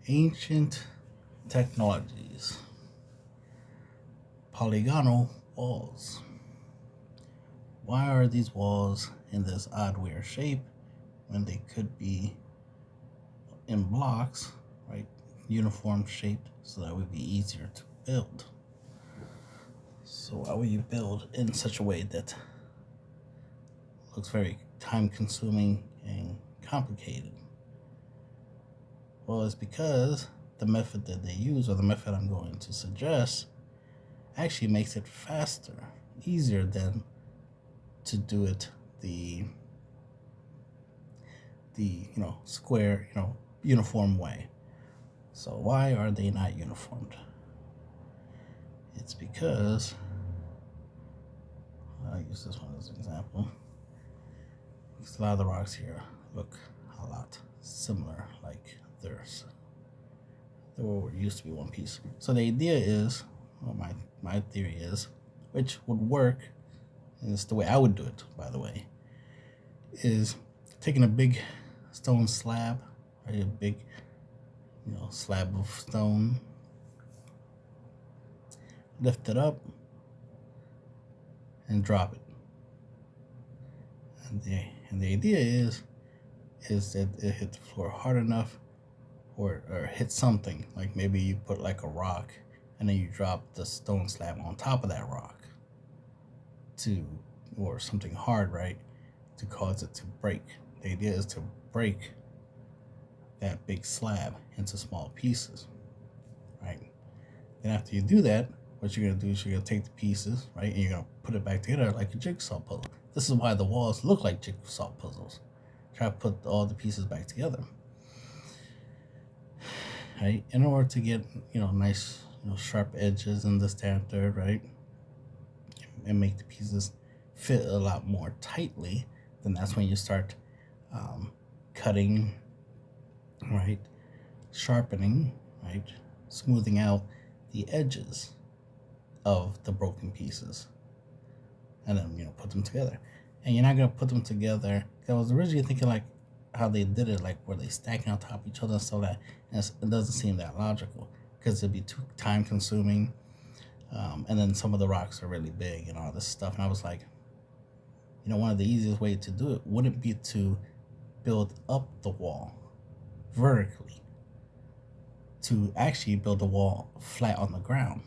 Ancient technologies. Polygonal walls. Why are these walls in this odd weird shape when they could be in blocks, right? Uniform shaped, so that would be easier to build. So why would you build in such a way that looks very time consuming and complicated? Well, it's because the method that they use, or the method I'm going to suggest, actually makes it faster, easier than to do it the square, uniform way. So why are they not uniformed? It's because I'll use this one as an example. Because a lot of the rocks here look a lot similar, like theirs. They used to be one piece. So the idea is, well, my theory is, which would work, and it's the way I would do it, by the way, is taking a big stone slab, right, a big, slab of stone, lift it up, and drop it. And the idea is that it hit the floor hard enough, or hit something, like maybe you put like a rock, and then you drop the stone slab on top of that rock, or something hard, right, to cause it to break. The idea is to break that big slab into small pieces, right? Then after you do that, what you're gonna do is you're gonna take the pieces, right, and you're gonna put it back together like a jigsaw puzzle. This is why the walls look like jigsaw puzzles. Try to put all the pieces back together, right? In order to get nice sharp edges in this third, right, and make the pieces fit a lot more tightly, then that's when you start cutting, right, sharpening, right, smoothing out the edges of the broken pieces, and then put them together. And you're not gonna put them together. I was originally thinking like how they did it, like where they stacking on top of each other and stuff like that. And it doesn't seem that logical because it'd be too time consuming. And then some of the rocks are really big and all this stuff. And I was like, one of the easiest ways to do it wouldn't be to build up the wall vertically, to actually build the wall flat on the ground.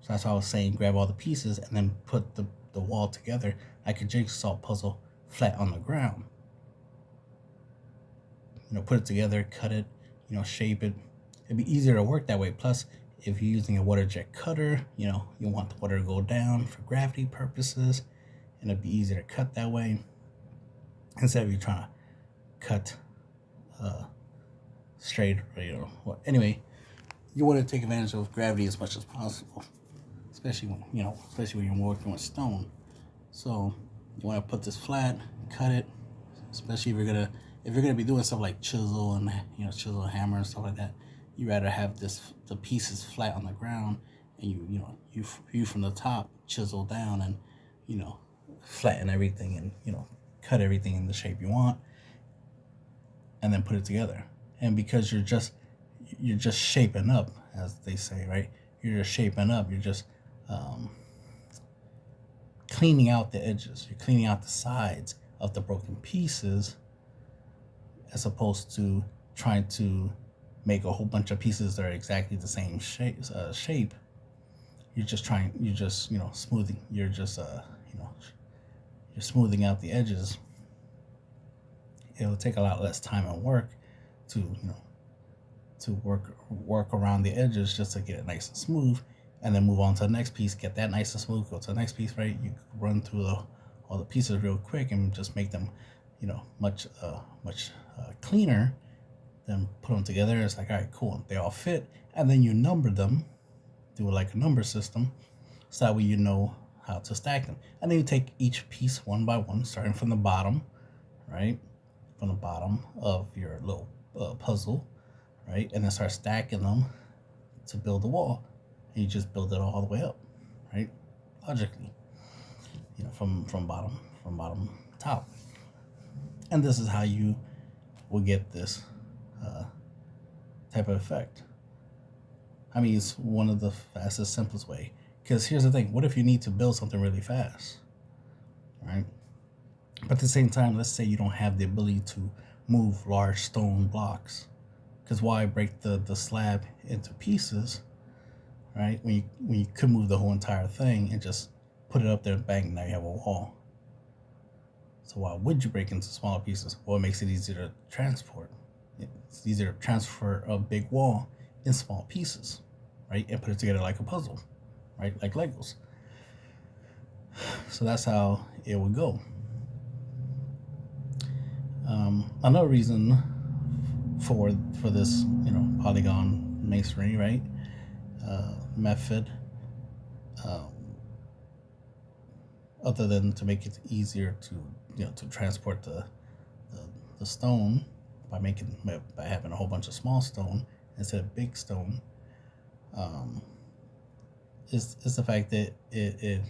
So that's why I was saying grab all the pieces and then put the wall together like a jigsaw puzzle flat on the ground. Put it together, cut it, shape it. It'd be easier to work that way. Plus, if you're using a water jet cutter, you want the water to go down for gravity purposes, and it'd be easier to cut that way instead of you trying to cut straight. Well, anyway, you want to take advantage of gravity as much as possible, especially when you're working with stone. So you want to put this flat, cut it, especially if you're gonna be doing stuff like chisel and chisel hammer and stuff like that. You rather have the pieces flat on the ground, and you from the top chisel down and flatten everything and cut everything in the shape you want, and then put it together. And because you're just shaping up, as they say, right? You're just shaping up. You're just cleaning out the edges. You're cleaning out the sides of the broken pieces, as opposed to trying to make a whole bunch of pieces that are exactly the same shape. You're smoothing. You're smoothing out the edges. It'll take a lot less time and work to work around the edges just to get it nice and smooth, and then move on to the next piece, get that nice and smooth, go to the next piece, right? You run through all the pieces real quick and just make them much cleaner. Then put them together. It's like, all right, cool, they all fit. And then you number them, do like a number system, so that way you know how to stack them. And then you take each piece one by one, starting from the bottom, right, from the bottom of your little puzzle, right, and then start stacking them to build the wall. And you just build it all the way up, right, logically, from bottom top. And this is how you will get this type of effect. I mean, it's one of the fastest, simplest way. Because here's the thing: what if you need to build something really fast, right? But at the same time, let's say you don't have the ability to move large stone blocks. Because why break the slab into pieces, right? When you could move the whole entire thing and just put it up there and bang, now you have a wall. So why would you break into smaller pieces? Well, it makes it easier to transport. It's easier to transfer a big wall in small pieces, right? And put it together like a puzzle, right? Like Legos. So that's how it would go. Another reason for this, polygon masonry, right? Method, other than to make it easier to to transport the stone by having a whole bunch of small stone instead of big stone, is the fact that it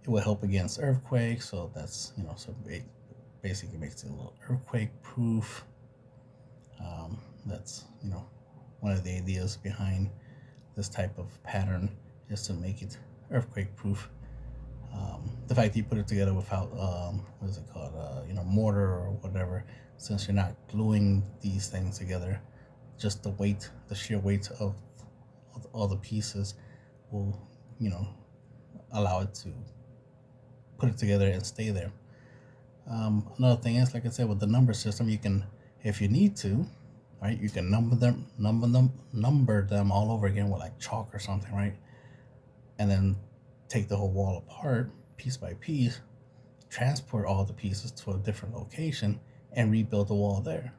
will help against earthquakes. So that's so it basically makes it a little earthquake proof. That's one of the ideas behind this type of pattern is to make it earthquake proof. The fact that you put it together without what is it called, mortar or whatever, since you're not gluing these things together, just the sheer weight of all the pieces will allow it to put it together and stay there. Another thing is, like I said, with the number system, you can, if you need to, right, you can number them all over again with like chalk or something, right, and then take the whole wall apart piece by piece, transport all the pieces to a different location, and rebuild the wall there.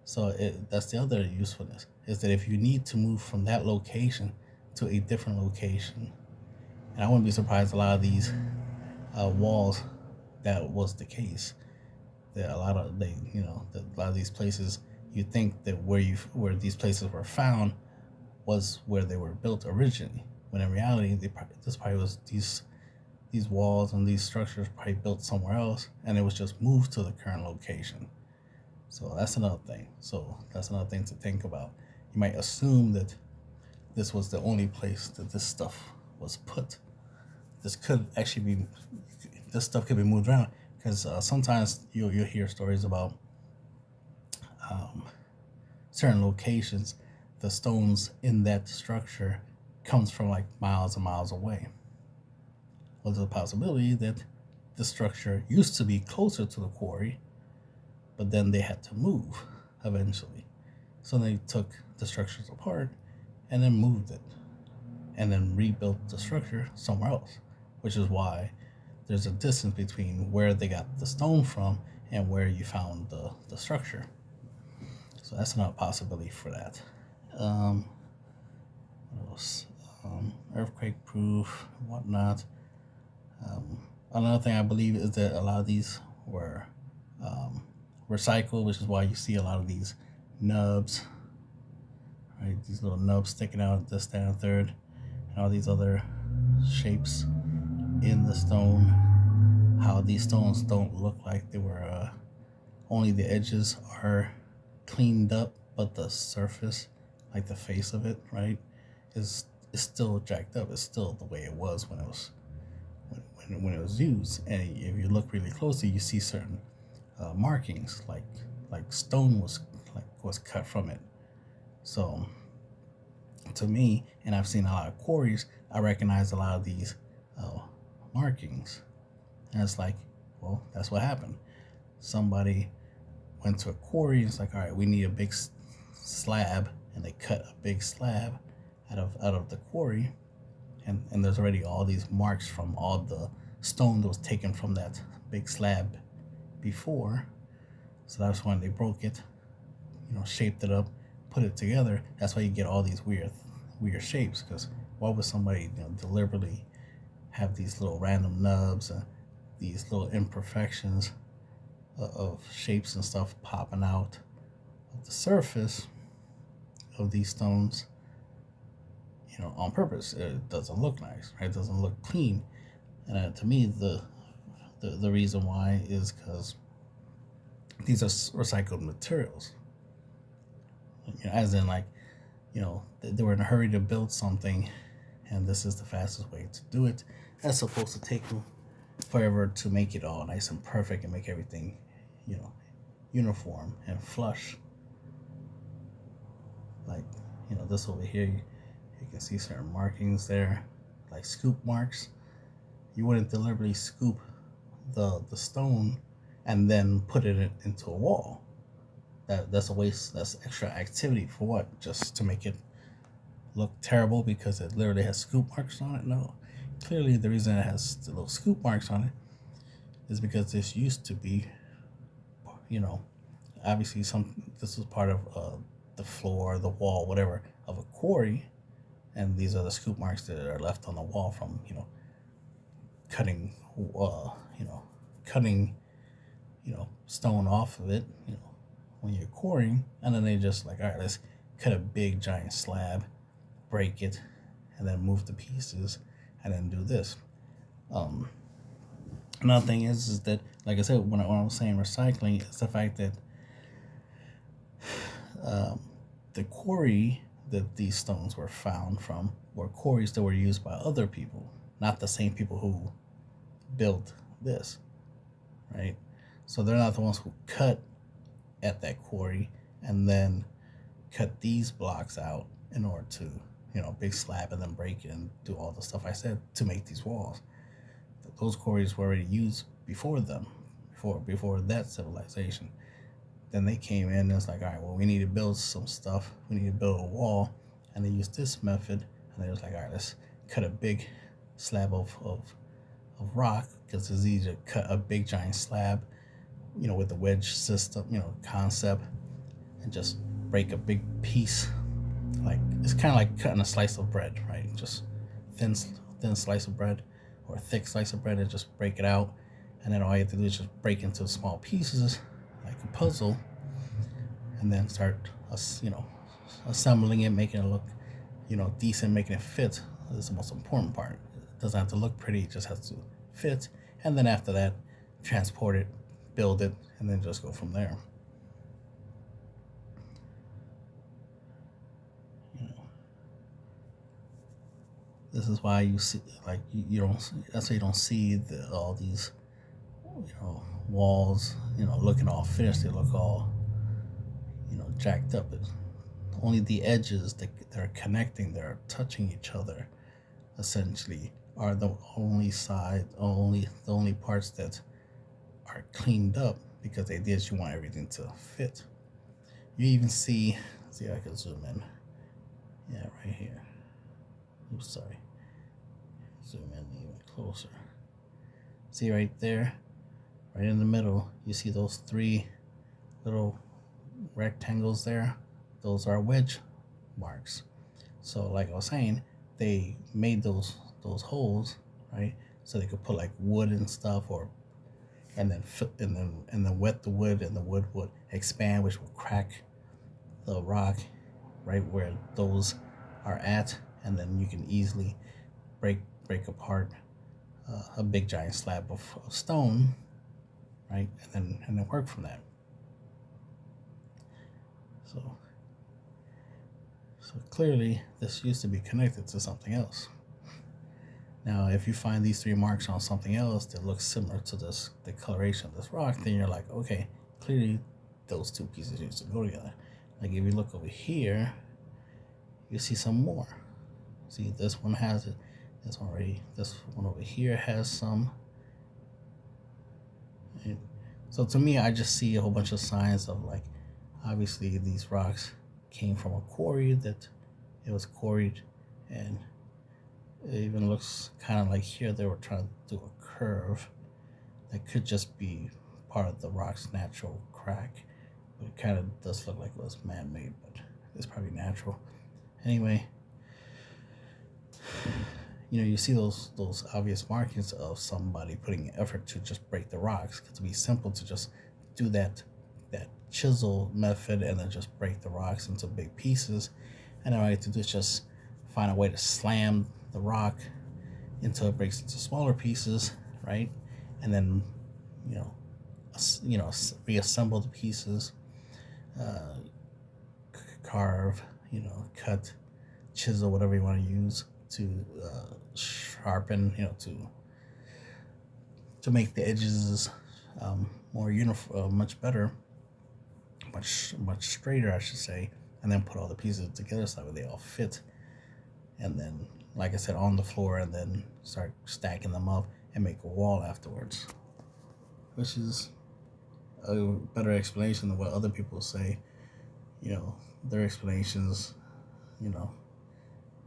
So that's the other usefulness, is that if you need to move from that location to a different location, and I wouldn't be surprised a lot of these walls that was the case. That a lot of these places, you think that where these places were found was where they were built originally, when in reality this probably was these walls and these structures probably built somewhere else, and it was just moved to the current location. So that's another thing. To think about. You might assume that this was the only place that this stuff was put. This stuff could be moved around, because sometimes you'll hear stories about certain locations. The stones in that structure comes from like miles and miles away. Well, there's a possibility that the structure used to be closer to the quarry, but then they had to move eventually. So they took the structures apart and then moved it, and then rebuilt the structure somewhere else, which is why there's a distance between where they got the stone from and where you found the structure. So that's another possibility for that. What else? Earthquake proof, whatnot. Another thing I believe is that a lot of these were recycled, which is why you see a lot of these nubs, right? These little nubs sticking out, this, that, and third, and all these other shapes in the stone. How these stones don't look like they were, only the edges are cleaned up, but the surface, like the face of it, right, is still jacked up. It's still the way it was when it was used. And if you look really closely, you see certain markings, like stone was cut from it. So to me, and I've seen a lot of quarries, I recognize a lot of these markings, and it's like, well, that's what happened. Somebody went to a quarry and it's like, all right, we need a big slab, and they cut a big slab out of the quarry, and there's already all these marks from all the stone that was taken from that big slab before. So that's when they broke it, shaped it up, put it together. That's why you get all these weird shapes, because why would somebody deliberately have these little random nubs and these little imperfections of shapes and stuff popping out of the surface of these stones, on purpose? It doesn't look nice, right? It doesn't look clean. And to me, the reason why is because these are recycled materials. As in, like, they were in a hurry to build something, and this is the fastest way to do it. That's supposed to take them forever to make it all nice and perfect and make everything, uniform and flush. Like, this over here, you can see certain markings there, like scoop marks. You wouldn't deliberately scoop the stone and then put it into a wall. That's a waste. That's extra activity for what? Just to make it look terrible because it literally has scoop marks on it? No. Clearly, the reason it has the little scoop marks on it is because this used to be, obviously this was part of the floor, the wall, whatever, of a quarry, and these are the scoop marks that are left on the wall from, cutting, cutting, stone off of it, when you're quarrying, and then they just like, all right, let's cut a big giant slab, break it, and then move the pieces, and then do this. Another thing is that, like I said, when I was saying recycling, it's the fact that the quarry that these stones were found from were quarries that were used by other people, not the same people who built this, right? So they're not the ones who cut at that quarry and then cut these blocks out in order to, big slab, and then break it and do all the stuff I said to make these walls. Those quarries were already used before them, before that civilization. Then they came in and it's like, all right, well, we need to build some stuff. We need to build a wall. And they used this method. And they was like, all right, let's cut a big slab of rock, because it's easier to cut a big giant slab, with the wedge system, concept, and just break a big piece. Like, it's kind of like cutting a slice of bread, right? Just thin slice of bread, or a thick slice of bread, and just break it out. And then all you have to do is just break into small pieces, like a puzzle, and then start, assembling it, making it look, decent, making it fit. Is the most important part. It doesn't have to look pretty; it just has to fit. And then after that, transport it, build it, and then just go from there. This is why you see, like, you don't. That's why you don't see all these, walls, looking all finished. They look all, jacked up. It's only the edges that are connecting, that are touching each other, essentially, are the only parts that are cleaned up, because the idea is you want everything to fit. You even see I can zoom in. Yeah, right here. Oops, sorry. Zoom in even closer. See right there, right in the middle, you see those 3 little rectangles there? Those are wedge marks. So like I was saying, they made those holes, right? So they could put like wood and stuff, and then wet the wood, and the wood would expand, which would crack the rock right where those are at, and then you can easily break apart a big giant slab of stone, right? And then work from that. So clearly this used to be connected to something else. Now, if you find these 3 marks on something else that looks similar to the coloration of this rock, then you're like, okay, clearly those 2 pieces used to go together. Like, if you look over here, you see some more. See, this one has it. This one over here has some. And so to me, I just see a whole bunch of signs of, like, obviously these rocks came from a quarry, that it was quarried, and it even looks kind of like here they were trying to do a curve that could just be part of the rock's natural crack, but it kind of does look like it was man-made, but it's probably natural. Anyway, you see those obvious markings of somebody putting effort to just break the rocks. It would be simple to just do that chisel method and then just break the rocks into big pieces, and all I have to do is just find a way to slam the rock until it breaks into smaller pieces, right? And then reassemble the pieces, carve cut, chisel, whatever you want to use to sharpen, to make the edges more uniform, much better, much straighter, I should say, and then put all the pieces together so that they all fit. And then, like I said, on the floor, and then start stacking them up and make a wall afterwards, which is a better explanation than what other people say. Their explanations,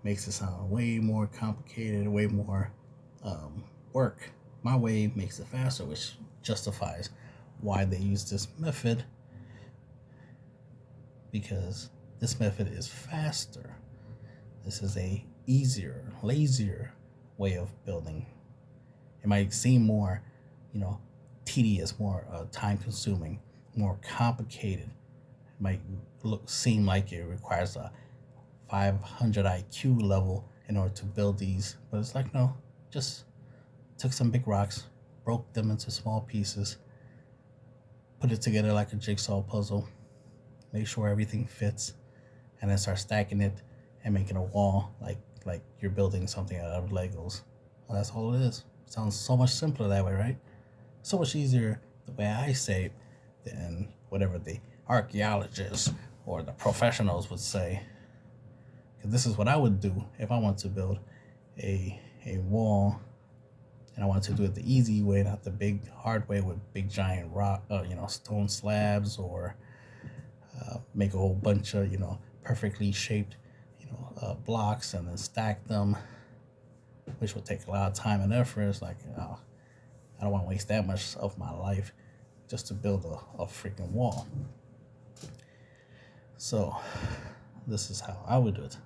makes it sound way more complicated, way more work. My way makes it faster, which justifies why they use this method, because this method is faster. This is a easier, lazier way of building. It might seem more, tedious, more time-consuming, more complicated. It might seem like it requires a 500 IQ level in order to build these, but it's like, no, just took some big rocks, broke them into small pieces, put it together like a jigsaw puzzle, make sure everything fits, and then start stacking it and making a wall like you're building something out of Legos. Well, that's all it is. Sounds so much simpler that way, right? So much easier the way I say it than whatever the archaeologists or the professionals would say. Because this is what I would do if I want to build a wall, and I want to do it the easy way, not the big hard way with big giant rock, stone slabs, or make a whole bunch of perfectly shaped blocks and then stack them, which would take a lot of time and effort. It's like, I don't want to waste that much of my life just to build a freaking wall. So this is how I would do it,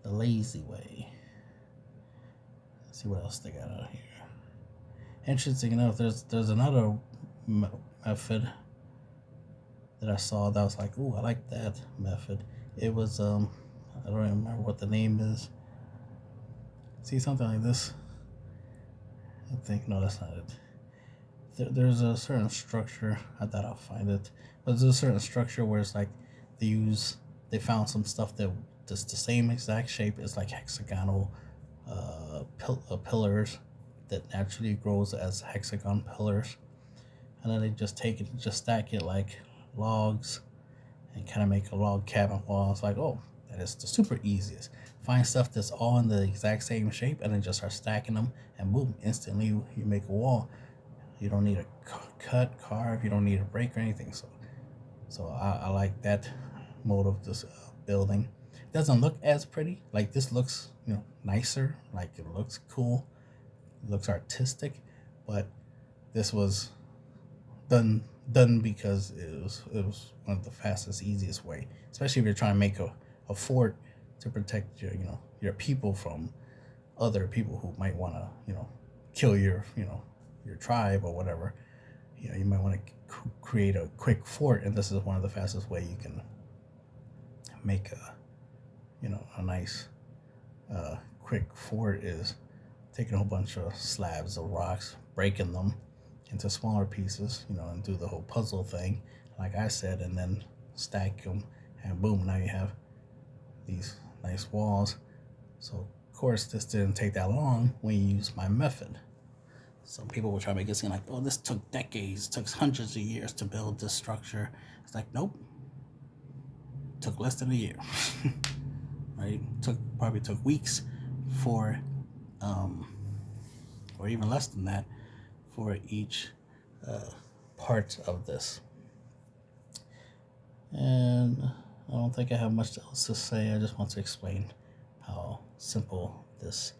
the lazy way. Let's see what else they got out here. Interesting enough, there's another method that I saw that was like, ooh, I like that method. It was I don't remember what the name is. See, something like this. I think, no, that's not it. There's a certain structure. I thought I'll find it, but there's a certain structure where it's like they found some stuff that just the same exact shape as like hexagonal pillars that naturally grows as hexagon pillars, and then they just take it and just stack it like logs and kind of make a log cabin wall. It's like, oh, that is the super easiest. Find stuff that's all in the exact same shape and then just start stacking them, and boom, instantly you make a wall. You don't need to carve, you don't need to break or anything. So I like that mode of this building. It doesn't look as pretty. Like this looks, nicer. Like it looks cool. It looks artistic, but this was done because it was one of the fastest, easiest way. Especially if you're trying to make a fort to protect your people from other people who might want to kill your tribe or whatever. You might want to create a quick fort, and this is one of the fastest way you can make a nice quick fort, is taking a whole bunch of slabs of rocks, breaking them into smaller pieces, and do the whole puzzle thing, like I said, and then stack them, and boom, now you have these nice walls. So of course this didn't take that long when you use my method. Some people will try to make it seem like, oh, this took decades, took hundreds of years to build this structure. It's like, nope, took less than a year. Right? Probably took weeks for or even less than that for each part of this. And I don't think I have much else to say. I just want to explain how simple this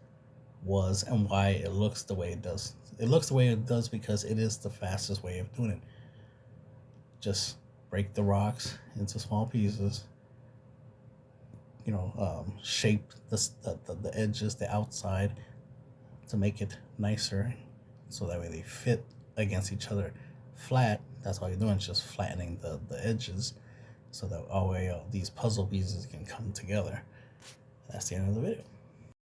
was and why it looks the way it does. It looks the way it does because it is the fastest way of doing it. Just break the rocks into small pieces, shape the edges, the outside, to make it nicer, so that way they fit against each other flat. That's all you're doing, is just flattening the edges, so that all these puzzle pieces can come together. That's the end of the video.